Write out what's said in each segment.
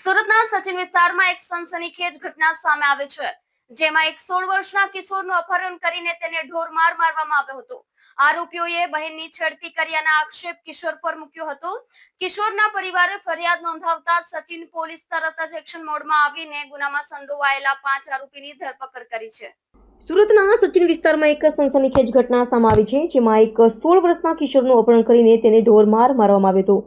સુરતના સચિન વિસ્તારમાં એક સનસનીખેજ ઘટના સામે આવી છે, જેમાં એક 16 વર્ષના કિશોરનું અપહરણ કરીને તેને ઢોરમાર મારવામાં આવ્યો હતો। આરોપીઓએ બહેનની છેડતી કર્યાના આક્ષેપ કિશોર પર મૂક્યો હતો। કિશોરના પરિવારે ફરિયાદ નોંધાવતા સચિન પોલીસ તરત જ એક્શન મોડમાં આવીને ગુનામાં સંડોવાયેલા 5 આરોપીની ધરપકડ કરી છે। સુરતના સચિન વિસ્તારમાં એક સનસનીખેજ ઘટના સામે આવી છે, જેમાં એક 16 વર્ષના કિશોરનું અપહરણ કરીને તેને ઢોરમાર મારવામાં આવ્યો હતો।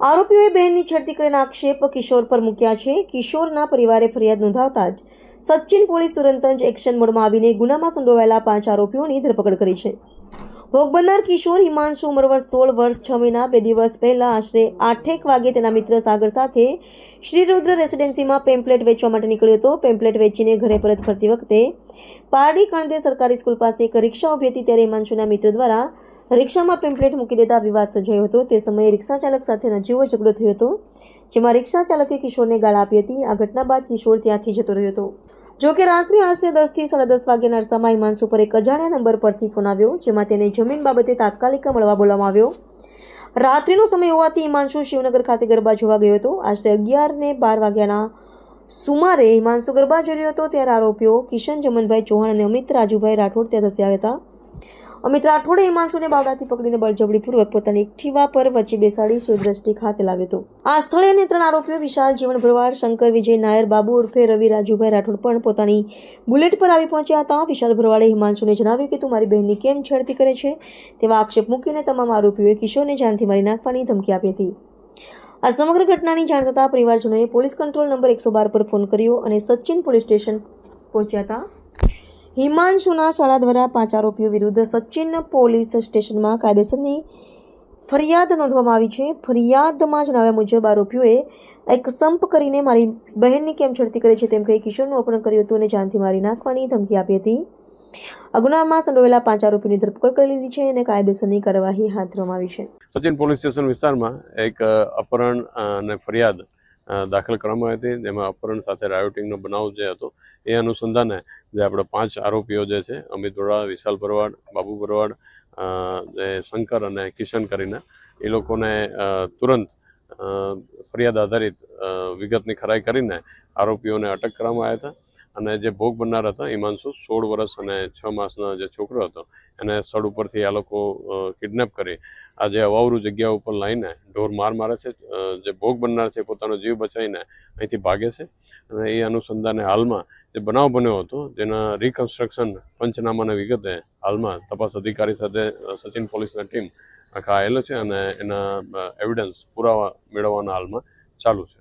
આરોપીઓએ બહેનની છેડતી કર્યાના આક્ષેપ કિશોર પર મૂક્યા છે। કિશોરના પરિવારે ફરિયાદ નોંધાવતા જ સચિન પોલીસ તુરંત જ એક્શન મોડમાં આવીને ગુનામાં સંડોવાયેલા 5 આરોપીઓની ધરપકડ કરી છે। ભોગ બનનાર કિશોર હિમાંશુ ઉંમર 16 વર્ષ 6 મહિના 2 દિવસ પહેલા આશરે 8:00 વાગે તેના મિત્ર સાગર સાથે શ્રી રુદ્ર રેસિડેન્સીમાં પેમ્પલેટ વેચવા માટે નીકળ્યો હતો। પેમ્પલેટ વેચીને ઘરે પરત ફરતી વખતે પારડી કણદેર સરકારી સ્કૂલ પાસે એક રિક્ષા ઊભી હતી, ત્યારે હિમાંશુના મિત્ર દ્વારા રિક્ષામાં પેમ્પલેટ મૂકી દેતા વિવાદ સર્જાયો હતો। તે સમયે રિક્ષા ચાલક સાથે નજીવો ઝઘડો થયો હતો, જેમાં રિક્ષા ચાલકે કિશોરને ગાળ આપી હતી। આ ઘટના બાદ કિશોર ત્યાંથી જતો રહ્યો હતો। જો કે રાત્રે આશરે 10 થી 10:30 વાગ્યાના અરસામાં હિમાંશુ પર એક અજાણ્યા નંબર પરથી ફોન આવ્યો, જેમાં તેને જમીન બાબતે તાત્કાલિક મળવા બોલાવવામાં આવ્યો। રાત્રિનો સમય હોવાથી હિમાંશુ શિવનગર ખાતે ગરબા જોવા ગયો હતો। આશરે 11 ને 12 વાગ્યાના સુમારે હિમાંશુ ગરબા જોઈ રહ્યો હતો, ત્યારે આરોપીઓ કિશન જમનભાઈ ચૌહાણ અને અમિત રાજુભાઈ રાઠોડ ત્યાં ધસી આવ્યા હતા। અમિત રાઠોડે હિમાંશુને બાવડાથી પકડીને બળજબરીપૂર્વક પોતાની એક્ટિવા પર વચ્ચે બેસાડી શિવદ્રષ્ટિ ખાતે લાવ્યો હતો। આ સ્થળે અન્ય 3 આરોપીઓ વિશાલ જીવન ભરવાડ, શંકર વિજય નાયર, બાબુ ઉર્ફે રવિ રાજુભાઈ રાઠોડ પણ પોતાની બુલેટ પર આવી પહોંચ્યા હતા। વિશાલ ભરવાડે હિમાંશુને જણાવ્યું કે તું મારી બહેનની કેમ છેડતી કરે છે, તેવા આક્ષેપ મૂકીને તમામ આરોપીઓએ કિશોરને જાનથી મારી નાખવાની ધમકી આપી હતી। આ સમગ્ર ઘટનાની જાણ થતાં પરિવારજનોએ પોલીસ કંટ્રોલ નંબર 112 પર ફોન કર્યો અને સચિન પોલીસ સ્ટેશન પહોંચ્યા હતા। હિમાંશુના શાળા દ્વારા 5 આરોપીઓ વિરુદ્ધ સચિન પોલીસ સ્ટેશનમાં કાયદેસરની ફરિયાદ નોંધવામાં આવી છે। ફરિયાદમાં જણાવ્યા મુજબ આરોપીઓએ એક સંપ કરીને મારી બહેનની કેમ છેડતી કરે છે તેમ કહી કિશોરનું અપહરણ કર્યું હતું અને જાનથી મારી નાખવાની ધમકી આપી હતી। આ ગુનામાં સંડોવાયેલા 5 આરોપીની ધરપકડ કરી લીધી છે અને કાયદેસરની કાર્યવાહી હાથ ધરવામાં આવી છે। સચિન પોલીસ સ્ટેશન વિસ્તારમાં એક અપહરણ અને ફરિયાદ દાખલ કરવામાં આવી હતી, જેમાં અપહરણ સાથે રાયોટિંગનો બનાવ જે હતો એ અનુસંધાને જે આપણે 5 આરોપીઓ જે છે અમિત ભરવાડ, વિશાલ ભરવાડ, બાબુ ભરવાડ, શંકર અને કિશન કરીને એ લોકોને તુરંત ફરિયાદ આધારિત વિગતની ખરાઈ કરીને આરોપીઓને અટક કરવામાં આવ્યા હતા। અને જે ભોગ બનનાર હતા હિમાંશુ 16 વર્ષ અને 6 માસનો જે છોકરો હતો એને સ્થળ ઉપરથી આ લોકો કિડનેપ કરી આ જે અવાવરૂ જગ્યા ઉપર લાવીને ઢોર મારે છે। જે ભોગ બનનાર છે પોતાનો જીવ બચાવીને અહીંથી ભાગે છે અને એ અનુસંધાને હાલમાં જે બનાવ બન્યો હતો જેના રિકન્સ્ટ્રક્શન પંચનામાના વિગતે હાલમાં તપાસ અધિકારી સાથે સચિન પોલીસની ટીમ આખા આવેલો છે અને એના એવિડન્સ પુરાવા મેળવવાના હાલમાં ચાલુ છે।